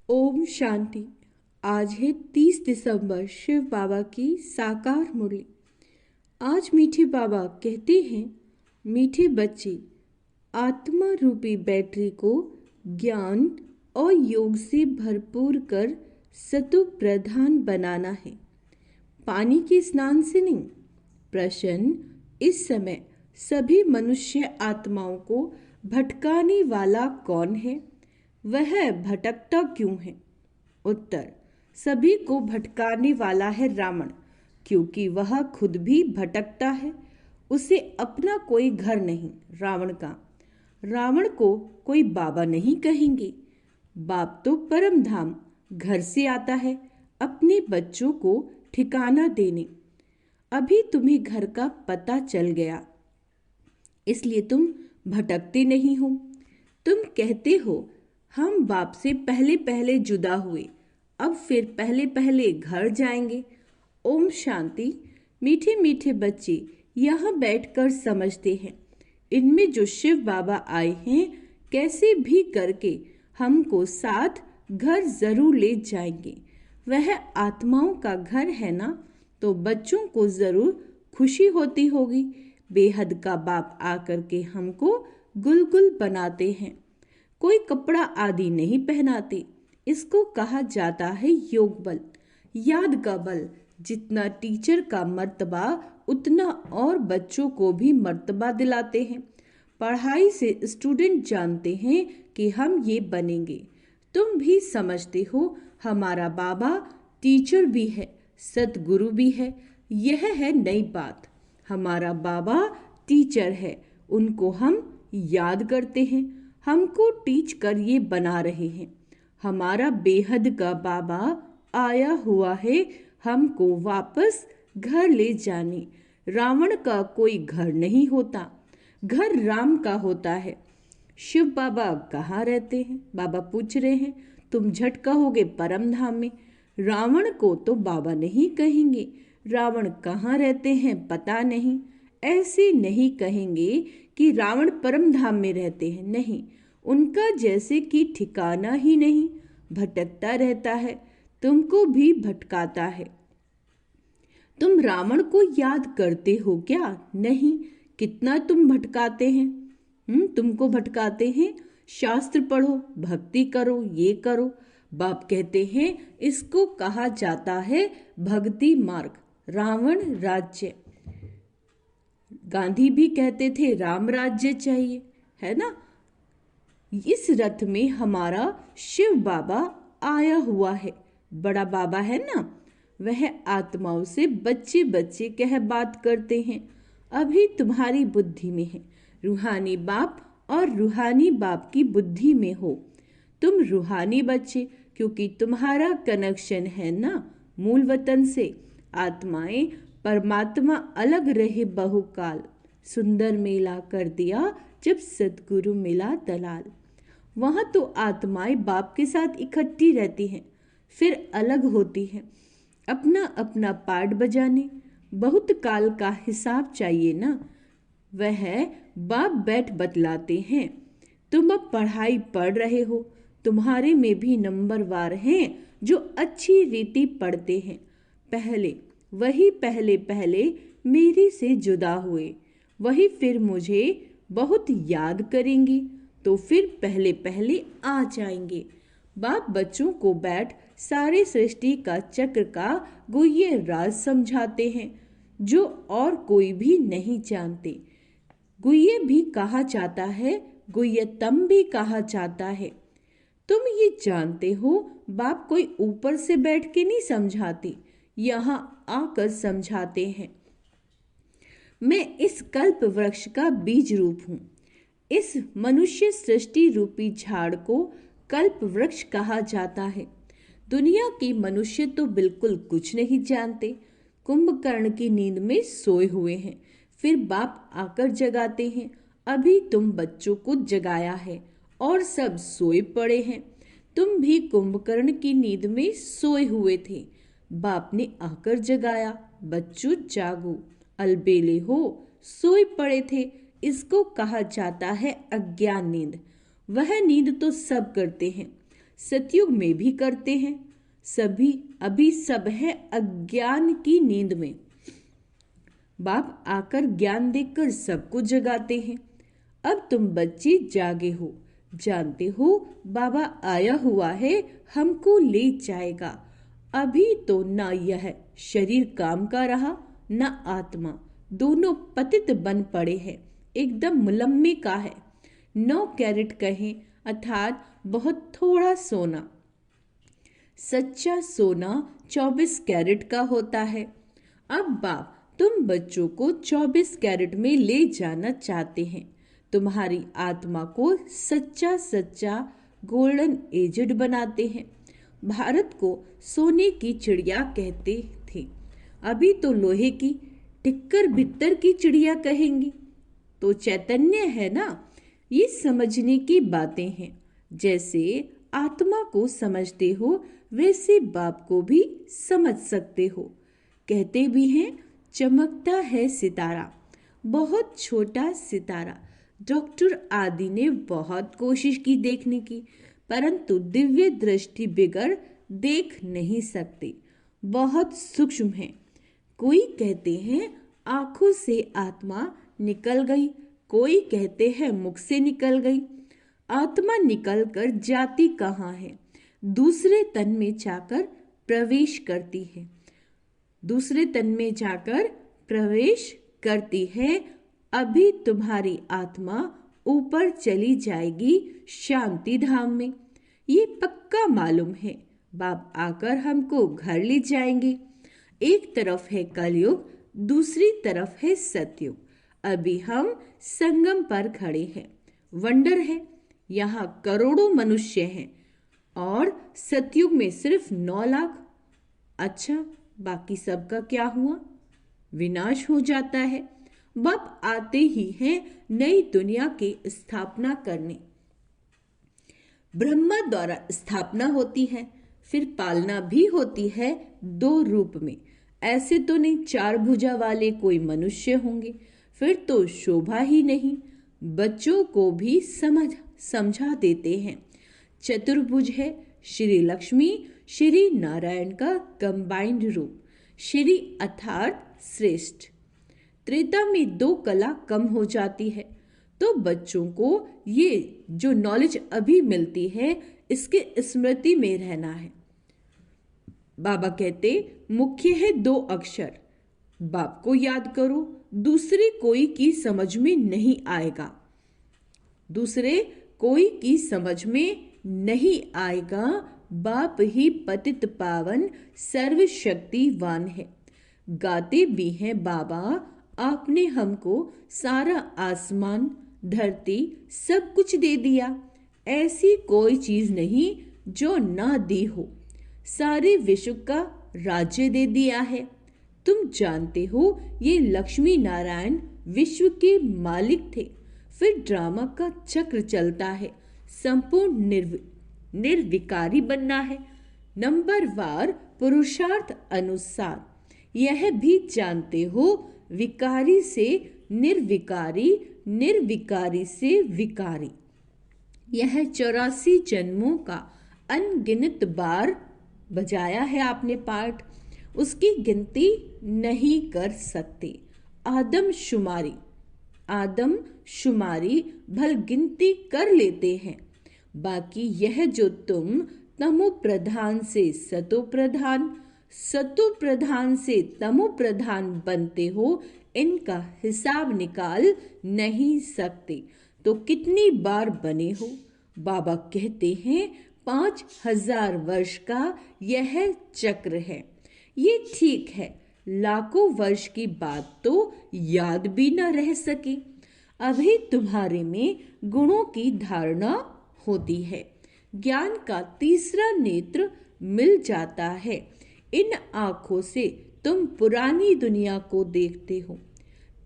ओम शांति। आज है 30 दिसंबर, शिव बाबा की साकार मुरली। आज मीठे बाबा कहते हैं, मीठे बच्चे, आत्मा रूपी बैटरी को ज्ञान और योग से भरपूर कर सतु प्रधान बनाना है, पानी के स्नान से नहीं। प्रश्न: इस समय सभी मनुष्य आत्माओं को भटकाने वाला कौन है? वह भटकता क्यों है? उत्तर: सभी को भटकाने वाला है रावण, क्योंकि वह खुद भी भटकता है। उसे अपना कोई घर नहीं। रावण को कोई बाबा नहीं कहेंगे। बाप तो परम धाम घर से आता है अपने बच्चों को ठिकाना देने। अभी तुम्हें घर का पता चल गया, इसलिए तुम भटकते नहीं हो। तुम कहते हो, हम बाप से पहले पहले जुदा हुए, अब फिर पहले पहले घर जाएंगे। ओम शांति। मीठे मीठे बच्चे यहाँ बैठकर समझते हैं, इनमें जो शिव बाबा आए हैं कैसे भी करके हमको साथ घर जरूर ले जाएंगे। वह आत्माओं का घर है ना, तो बच्चों को जरूर खुशी होती होगी। बेहद का बाप आकर के हमको गुलगुल बनाते हैं, कोई कपड़ा आदि नहीं पहनाते। इसको कहा जाता है योग बल, याद का बल। जितना टीचर का मर्तबा, उतना और बच्चों को भी मर्तबा दिलाते हैं। पढ़ाई से स्टूडेंट जानते हैं कि हम ये बनेंगे। तुम भी समझते हो, हमारा बाबा टीचर भी है, सतगुरु भी है। यह है नई बात। हमारा बाबा टीचर है, उनको हम याद करते हैं, हमको टीच कर ये बना रहे हैं। हमारा बेहद का बाबा आया हुआ है हमको वापस घर ले जाने। रावण का कोई घर नहीं होता, घर राम का होता है। शिव बाबा कहाँ रहते हैं? बाबा पूछ रहे हैं। तुम झट कहोगे परम धाम में। रावण को तो बाबा नहीं कहेंगे। रावण कहाँ रहते हैं पता नहीं। ऐसे नहीं कहेंगे कि रावण परम धाम में रहते हैं, नहीं। उनका जैसे कि ठिकाना ही नहीं, भटकता रहता है, तुमको भी भटकाता है। तुम रावण को याद करते हो क्या? नहीं। कितना तुम भटकाते हैं। तुमको भटकाते हैं। शास्त्र पढ़ो, भक्ति करो, ये करो। बाप कहते हैं इसको कहा जाता है भक्ति मार्ग, रावण राज्य। गांधी भी कहते थे राम राज्य चाहिए, है ना। इस रथ में हमारा शिव बाबा आया हुआ है, बड़ा बाबा है ना। वह आत्माओं से बच्चे बच्चे कह बात करते हैं। अभी तुम्हारी बुद्धि में है, रूहानी बाप और रूहानी बाप की बुद्धि में हो। तुम रूहानी बच्चे, क्योंकि तुम्हारा कनेक्शन है ना मूल वतन से। आत्माएं परमात्मा अलग रहे बहुकाल, सुंदर मेला कर दिया जब सतगुरु मिला दलाल। वहां तो आत्माएं बाप के साथ इकट्ठी रहती हैं, फिर अलग होती हैं, अपना अपना पार्ट बजाने। बहुत काल का हिसाब चाहिए ना। वह बाप बैठ बतलाते हैं। तुम अब पढ़ाई पढ़ रहे हो, तुम्हारे में भी नंबरवार हैं जो अच्छी रीति पढ़ते हैं। पहले पहले मेरे से जुदा हुए, वही फिर मुझे बहुत याद करेंगे, तो फिर पहले पहले आ जाएंगे। बाप बच्चों को बैठ सारे सृष्टि का चक्र का गुह्य राज समझाते हैं, जो और कोई भी नहीं जानते। गुह्य भी कहा जाता है, गुह्यतम भी कहा जाता है। तुम ये जानते हो, बाप कोई ऊपर से बैठ के नहीं समझाते, यहाँ आकर समझाते हैं। मैं इस कल्प वृक्ष का बीज रूप हूँ। इस मनुष्य सृष्टि रूपी झाड़ को कल्प वृक्ष कहा जाता है। दुनिया के मनुष्य तो बिल्कुल कुछ नहीं जानते, कुंभकर्ण की नींद में सोए हुए हैं, फिर बाप आकर जगाते हैं। अभी तुम बच्चों को जगाया है और सब सोए पड़े हैं। तुम भी कुंभकर्ण की नींद में सोए हुए थे, बाप ने आकर जगाया, बच्चों जागो, अलबेले हो, सोए पड़े थे। इसको कहा जाता है अज्ञान नींद। वह नींद तो सब करते हैं, सतयुग में भी करते हैं। सभी अभी सब है अज्ञान की नींद में। बाप आकर ज्ञान देकर सबको जगाते हैं। अब तुम बच्चे जागे हो, जानते हो बाबा आया हुआ है, हमको ले जाएगा। अभी तो ना यह शरीर काम का रहा, न आत्मा, दोनों पतित बन पड़े हैं, एकदम मुलम्मे का है। 9 कैरेट कहें अर्थात बहुत थोड़ा सोना। सच्चा सोना 24 कैरेट का होता है। अब बाप तुम बच्चों को 24 कैरेट में ले जाना चाहते हैं। तुम्हारी आत्मा को सच्चा सच्चा गोल्डन एजड बनाते हैं। भारत को सोने की चिड़िया कहते थे, अभी तो लोहे की टिक्कर भित्तर की चिड़िया कहेंगी। तो चैतन्य है ना, ये समझने की बातें हैं। जैसे आत्मा को समझते हो वैसे बाप को भी समझ सकते हो। कहते भी हैं चमकता है सितारा, बहुत छोटा सितारा। डॉक्टर आदि ने बहुत कोशिश की देखने की, परंतु दिव्य दृष्टि बिगड़ देख नहीं सकते, बहुत सूक्ष्म है। कोई कहते हैं आंखों से आत्मा निकल गई, कोई कहते हैं मुख से निकल गई। आत्मा निकल कर जाती कहाँ है? दूसरे तन में जाकर प्रवेश करती है, दूसरे तन में जाकर प्रवेश करती है। अभी तुम्हारी आत्मा ऊपर चली जाएगी शांति धाम में, ये पक्का मालूम है। बाप आकर हमको घर ले जाएंगे। एक तरफ है कलयुग, दूसरी तरफ है सतयुग। अभी हम संगम पर खड़े हैं। वंडर है, यहाँ करोड़ों मनुष्य हैं और सतयुग में सिर्फ 9 लाख। अच्छा, बाकी सबका क्या हुआ? विनाश हो जाता है। बाप आते ही हैं नई दुनिया की स्थापना करने। ब्रह्मा द्वारा स्थापना होती है, फिर पालना भी होती है 2 रूप में। ऐसे तो नहीं 4 भुजा वाले कोई मनुष्य होंगे, फिर तो शोभा ही नहीं। बच्चों को भी समझा देते हैं। चतुर्भुज है श्री लक्ष्मी श्री नारायण का कंबाइंड रूप। श्री अर्थात श्रेष्ठ। त्रेता में 2 कला कम हो जाती है, तो बच्चों को ये जो नॉलेज अभी मिलती है इसके स्मृति में रहना है। बाबा कहते मुख्य है 2 अक्षर, बाप को याद करो, दूसरे कोई की समझ में नहीं आएगा, दूसरे कोई की समझ में नहीं आएगा। बाप ही पतित पावन सर्वशक्तिवान है। गाते भी हैं बाबा, आपने हमको सारा आसमान धरती सब कुछ दे दिया, ऐसी कोई चीज नहीं जो ना दी हो। सारे विश्व का राज्य दे दिया है। तुम जानते हो ये लक्ष्मी नारायण विश्व के मालिक थे। फिर ड्रामा का चक्र चलता है, संपूर्ण निर्विकारी बनना है, नंबरवार पुरुषार्थ अनुसार। यह भी जानते हो विकारी से निर्विकारी, निर्विकारी से विकारी। यह 84 जन्मों का अनगिनत बार बजाया है आपने पाठ, उसकी गिनती नहीं कर सकते। आदम शुमारी भल गिनती कर लेते हैं। बाकी यह जो तुम तमो प्रधान से सतो प्रधान, सतो प्रधान से तमो प्रधान बनते हो, इनका हिसाब निकाल नहीं सकते। तो कितनी बार बने हो? बाबा कहते हैं 5000 वर्ष का यह चक्र है। ये ठीक है, लाखों वर्ष की बात तो याद भी न रह सकी। अभी तुम्हारे में गुणों की धारणा होती है, ज्ञान का तीसरा नेत्र मिल जाता है। इन आंखों से तुम पुरानी दुनिया को देखते हो।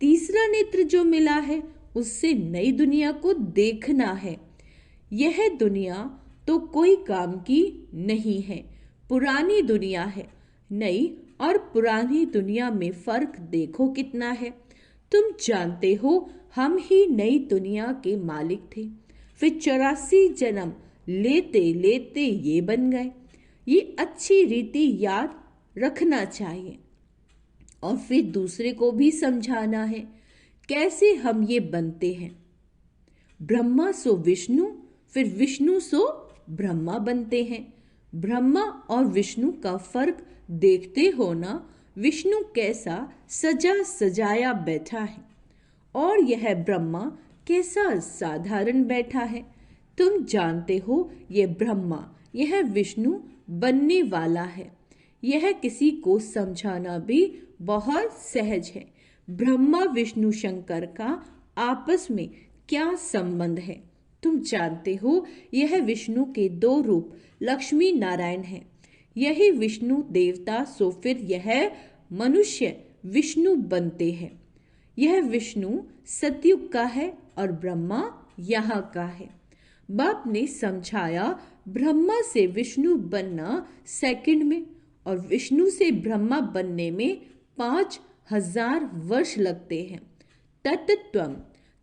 तीसरा नेत्र जो मिला है उससे नई दुनिया को देखना है। यह दुनिया तो कोई काम की नहीं है, पुरानी दुनिया है। नई और पुरानी दुनिया में फर्क देखो कितना है। तुम जानते हो हम ही नई दुनिया के मालिक थे, फिर 84 जन्म लेते लेते ये बन गए। ये अच्छी रीति याद रखना चाहिए और फिर दूसरे को भी समझाना है कैसे हम ये बनते हैं। ब्रह्मा सो विष्णु, फिर विष्णु सो ब्रह्मा बनते हैं। ब्रह्मा और विष्णु का फर्क देखते हो ना, विष्णु कैसा सजा सजाया बैठा है और यह ब्रह्मा कैसा साधारण बैठा है। तुम जानते हो ये ब्रह्मा, यह विष्णु बनने वाला है। यह किसी को समझाना भी बहुत सहज है। ब्रह्मा विष्णु शंकर का आपस में क्या संबंध है? तुम जानते हो यह विष्णु के दो रूप लक्ष्मी नारायण है। यही विष्णु देवता सो फिर यह मनुष्य विष्णु बनते हैं। यह विष्णु सतयुग का है और ब्रह्मा यहाँ का है। बाप ने समझाया ब्रह्मा से विष्णु बनना सेकंड में और विष्णु से ब्रह्मा बनने में 5000 वर्ष लगते हैं। तत्त्वम,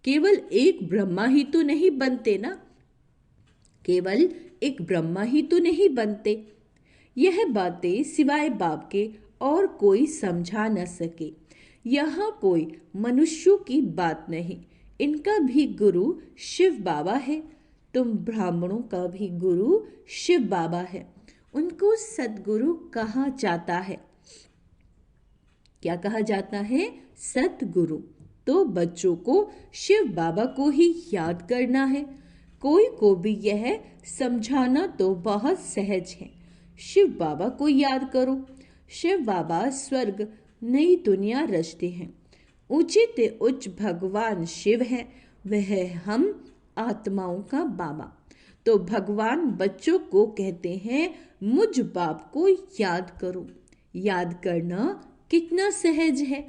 केवल एक ब्रह्मा ही तो नहीं बनते ना, केवल एक ब्रह्मा ही तो नहीं बनते। यह बातें सिवाय बाप के और कोई समझा न सके। यहाँ कोई मनुष्यों की बात नहीं, इनका भी गुरु शिव बाबा है। तुम ब्राह्मणों का भी गुरु शिव बाबा है। उनको सतगुरु कहा जाता है। क्या कहा जाता है? सतगुरु। तो बच्चों को शिव बाबा को ही याद करना है। कोई को भी यह समझाना तो बहुत सहज है। शिव बाबा को याद करो। शिव बाबा स्वर्ग नई दुनिया रचते हैं। ऊंचे ते उच्च भगवान शिव है, वह हम आत्माओं का बाबा। तो भगवान बच्चों को कहते हैं मुझ बाप को याद करो। याद करना कितना सहज है।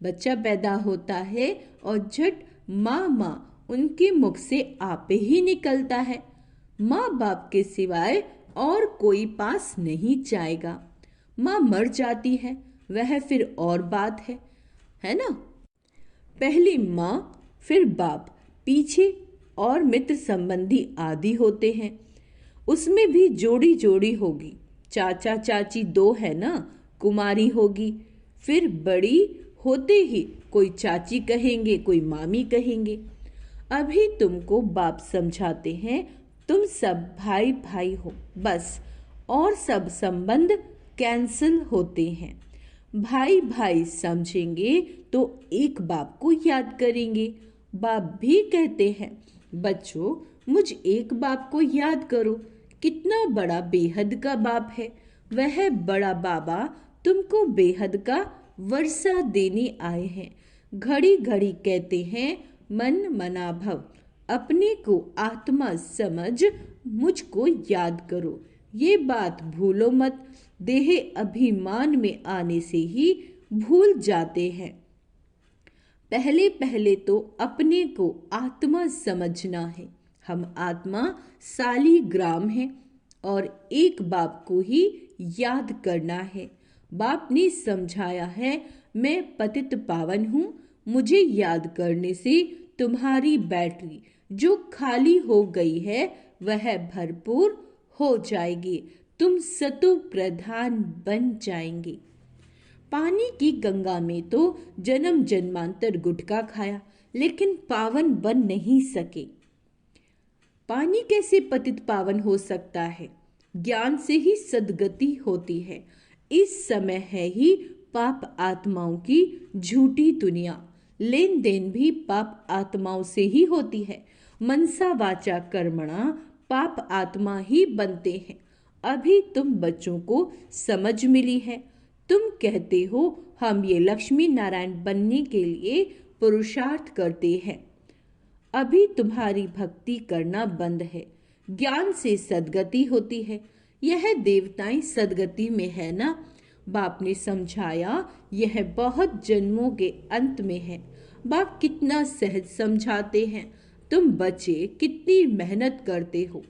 बच्चा पैदा होता है और झट माँ माँ उनके मुख से आपे ही निकलता है। माँ बाप के सिवाय और कोई पास नहीं जाएगा। माँ मर जाती है, वह फिर और बात है ना। पहली माँ फिर बाप, पीछे और मित्र संबंधी आदि होते हैं। उसमें भी जोड़ी जोड़ी होगी। चाचा चाची दो है ना, कुमारी होगी। फिर बड़ी होते ही कोई चाची कहेंगे, कोई मामी कहेंगे। अभी तुमको बाप समझाते हैं तुम सब भाई भाई हो बस, और सब संबंध कैंसिल होते हैं। भाई भाई समझेंगे तो एक बाप को याद करेंगे। बाप भी कहते हैं बच्चों मुझ एक बाप को याद करो। कितना बड़ा बेहद का बाप है। वह बड़ा बाबा तुमको बेहद का वर्षा देने आए हैं। घड़ी घड़ी कहते हैं मन मना भव, अपने को आत्मा समझ मुझको याद करो। ये बात भूलो मत। देह अभिमान में आने से ही भूल जाते हैं। पहले पहले तो अपने को आत्मा समझना है। हम आत्मा सालीग्राम है और एक बाप को ही याद करना है। बाप ने समझाया है मैं पतित पावन हूँ। मुझे याद करने से तुम्हारी बैटरी जो खाली हो गई है वह भरपूर हो जाएगी। तुम सतो प्रधान बन जाएंगे। पानी की गंगा में तो जन्म जन्मांतर गुटखा खाया लेकिन पावन बन नहीं सके। पानी कैसे पतित पावन हो सकता है? ज्ञान से ही सद्गति होती है। इस समय है ही पाप आत्माओं की झूठी दुनिया। लेन देन भी पाप आत्माओं से ही होती है। मनसा वाचा कर्मणा पाप आत्मा ही बनते हैं। अभी तुम बच्चों को समझ मिली है। तुम कहते हो हम ये लक्ष्मी नारायण बनने के लिए पुरुषार्थ करते हैं। अभी तुम्हारी भक्ति करना बंद है। ज्ञान से सद्गति होती है। यह देवताएं सद्गति में है ना। बाप ने समझाया यह बहुत जन्मों के अंत में है। बाप कितना सहज समझाते हैं। तुम बच्चे कितनी मेहनत करते हो,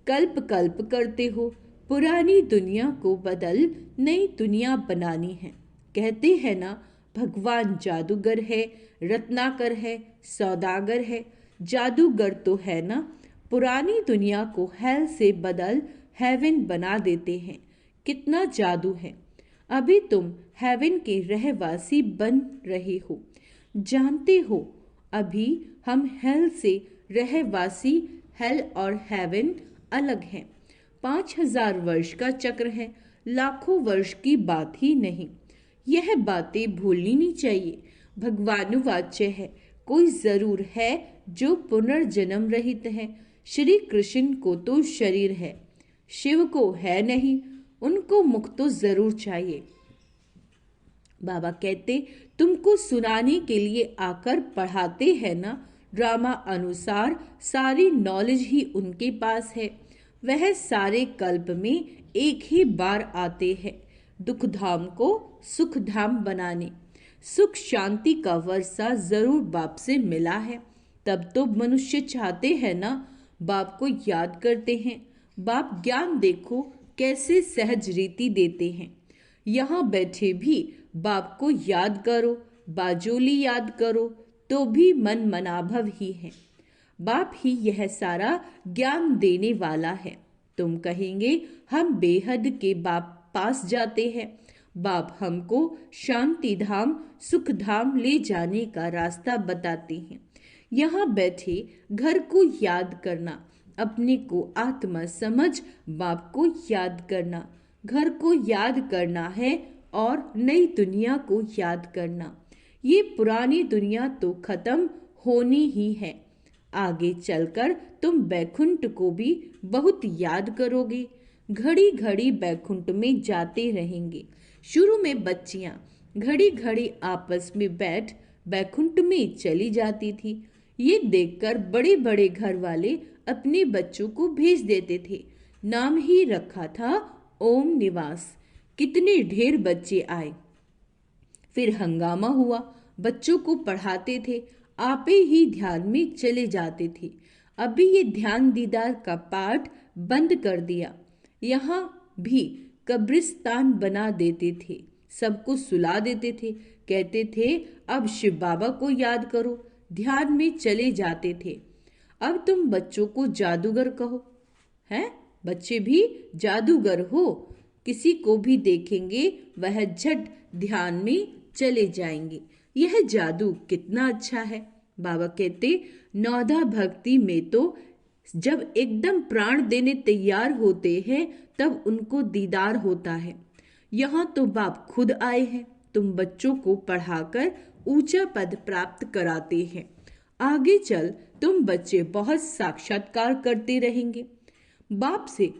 कल्प कल्प करते हो। पुरानी दुनिया को बदल नई दुनिया बनानी है। कहते हैं ना भगवान जादूगर है, रत्नाकर है, सौदागर है। जादूगर तो है ना, पुरानी दुनिया को हेल से बदल हेवन बना देते हैं। कितना जादू है। अभी तुम हेवन के रहवासी बन रहे हो। जानते हो, अभी हम हेल से रहवासी, हेल और हेवन अलग हैं। 5000 वर्ष का चक्र है, लाखों वर्ष की बात ही नहीं। यह बातें भूलनी नहीं चाहिए। भगवानुवाच्य है, कोई जरूर है जो पुनर्जन्म रहित है। श्री कृष्ण को तो शरीर है, शिव को है नहीं। उनको मुख तो जरूर चाहिए। बाबा कहते, तुमको सुनाने के लिए आकर पढ़ाते हैं ना। ड्रामा अनुसार सारी नॉलेज ही उनके पास है। वह सारे कल्प में एक ही बार आते हैं, दुख धाम को सुख धाम बनाने। सुख शांति का वर्षा जरूर बाप से मिला है। तब तो मनुष्य चाहते हैं ना, बाप को याद करते हैं। बाप ज्ञान देखो कैसे सहज रीति देते हैं। यहाँ बैठे भी बाप को याद करो, बाजोली याद करो तो भी मन मनाभव ही है। बाप ही यह सारा ज्ञान देने वाला है। तुम कहेंगे हम बेहद के बाप पास जाते हैं। बाप हमको शांति धाम सुख धाम ले जाने का रास्ता बताते हैं। यहाँ बैठे घर को याद करना, अपने को आत्मा समझ बाप को याद करना। घर को याद करना है और नई दुनिया को याद करना। ये पुरानी दुनिया तो खत्म होनी ही है। आगे चलकर तुम बैकुंठ को भी बहुत याद करोगे। घड़ी घड़ी बैकुंठ में जाते रहेंगे। शुरू में बच्चियां घड़ी घड़ी आपस में बैठ बैकुंठ में चली जाती थी। ये देखकर बड़े बड़े घर वाले अपने बच्चों को भेज देते थे। नाम ही रखा था ओम निवास। कितने ढेर बच्चे आए। फिर हंगामा हुआ। बच्चों को पढ़ाते थे, आपे ही ध्यान में चले जाते थे। अभी ये ध्यान दीदार का पाठ बंद कर दिया। यहाँ भी कब्रिस्तान बना देते थे, सबको सुला देते थे। कहते थे अब शिव बाबा को याद करो, ध्यान में चले जाते थे। अब तुम बच्चों को जादूगर कहो, हैं? बच्चे भी जादूगर हो। किसी को भी देखेंगे वह झट ध्यान में चले जाएंगे। यह जादू कितना अच्छा है। बाबा कहते, नौधा भक्ति में तो जब एकदम प्राण देने तैयार होते हैं तब उनको दीदार होता है। यहाँ तो बाप खुद आए हैं। तुम बच्चों को पढ़ाकर ऊंचा पद प्राप्त कराते हैं। आगे चल तुम बच्चे बहुत साक्षात्कार करते रहेंगे। बाप से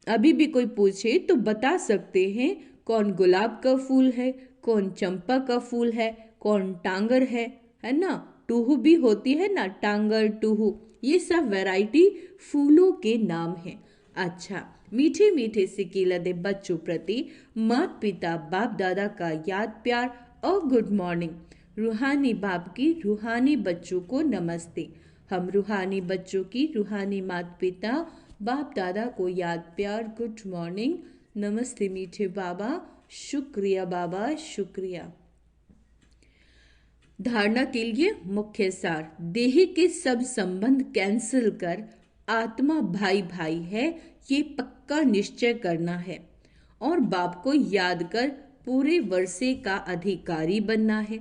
अभी भी कोई पूछे तो बता सकते हैं कौन गुलाब का फूल है, कौन चंपा का फूल है, कौन टांगर है ना। टूहू भी होती है ना, टांगर टूहू, ये सब वैरायटी फूलों के नाम हैं। अच्छा, मीठे मीठे से दे बच्चों प्रति माता पिता बाप दादा का याद प्यार और गुड मॉर्निंग। रूहानी बाप की रूहानी बच्चों को नमस्ते। हम रूहानी बच्चों की रूहानी माता पिता बाप दादा को याद प्यार गुड मॉर्निंग। नमस्ते मीठे बाबा, शुक्रिया बाबा, शुक्रिया। धारणा के लिए मुख्य सार, देह के सब संबंध कैंसिल कर आत्मा भाई भाई है ये पक्का निश्चय करना है और बाप को याद कर पूरे वर्षे का अधिकारी बनना है।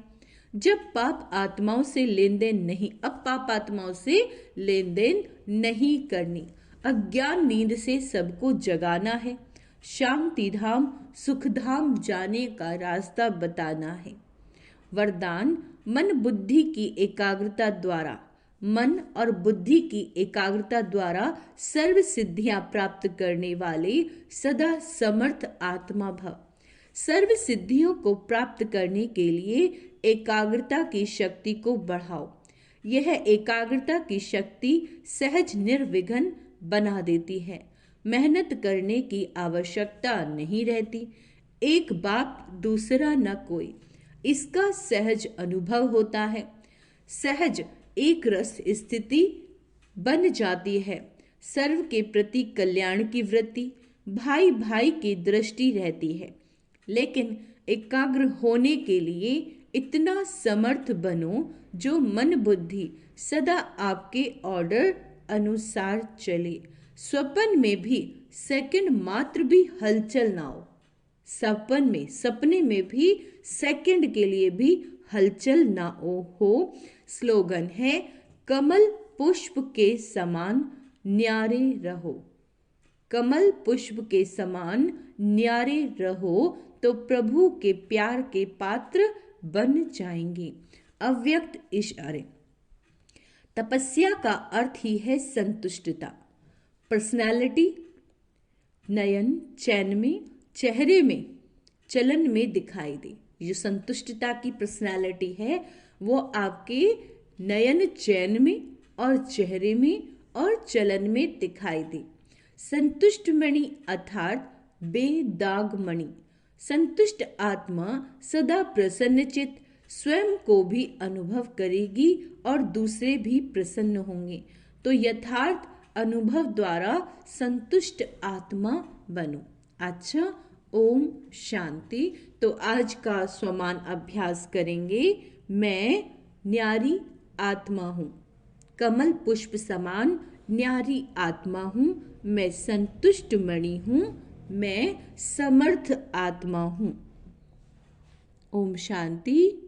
जब पाप आत्माओं से लेन देन नहीं, अब पाप आत्माओं से लेन देन नहीं करनी। अज्ञान नींद से सबको जगाना है। शांति धाम सुख धाम जाने का रास्ता बताना है। वरदान, मन बुद्धि की एकाग्रता द्वारा, मन और बुद्धि की एकाग्रता द्वारा सर्व सिद्धियां प्राप्त करने वाले सदा समर्थ आत्मा भव। सर्व सिद्धियों को प्राप्त करने के लिए एकाग्रता की शक्ति को बढ़ाओ। यह एकाग्रता की शक्ति सहज निर्विघ्न बना देती है। मेहनत करने की आवश्यकता नहीं रहती। एक बाप दूसरा न कोई, इसका सहज अनुभव होता है। सहज एक रस स्थिति बन जाती है। सर्व के प्रति कल्याण की वृत्ति, भाई भाई की दृष्टि रहती है। लेकिन एकाग्र होने के लिए इतना समर्थ बनो जो मन बुद्धि सदा आपके ऑर्डर अनुसार चले, स्वप्न में भी सेकंड मात्र भी हलचल ना हो। सपने में भी सेकंड के लिए भी हलचल ना हो। स्लोगन है, कमल पुष्प के समान न्यारे रहो। कमल पुष्प के समान न्यारे रहो तो प्रभु के प्यार के पात्र बन जाएंगे। अव्यक्त इशारे। तपस्या का अर्थ ही है संतुष्टता। पर्सनालिटी नयन, चैन में, चेहरे में, चलन में दिखाई दे। जो संतुष्टता की पर्सनालिटी है वो आपके नयन, चैन में और चेहरे में और चलन में दिखाई दे। संतुष्ट मणि अर्थात बेदाग मणि। संतुष्ट आत्मा सदा प्रसन्नचित स्वयं को भी अनुभव करेगी और दूसरे भी प्रसन्न होंगे। तो यथार्थ अनुभव द्वारा संतुष्ट आत्मा बनो। अच्छा, ओम शांति। तो आज का स्वमान अभ्यास करेंगे। मैं न्यारी आत्मा हूँ, कमल पुष्प समान न्यारी आत्मा हूँ, मैं संतुष्ट मणि हूँ, मैं समर्थ आत्मा हूँ। ओम शांति।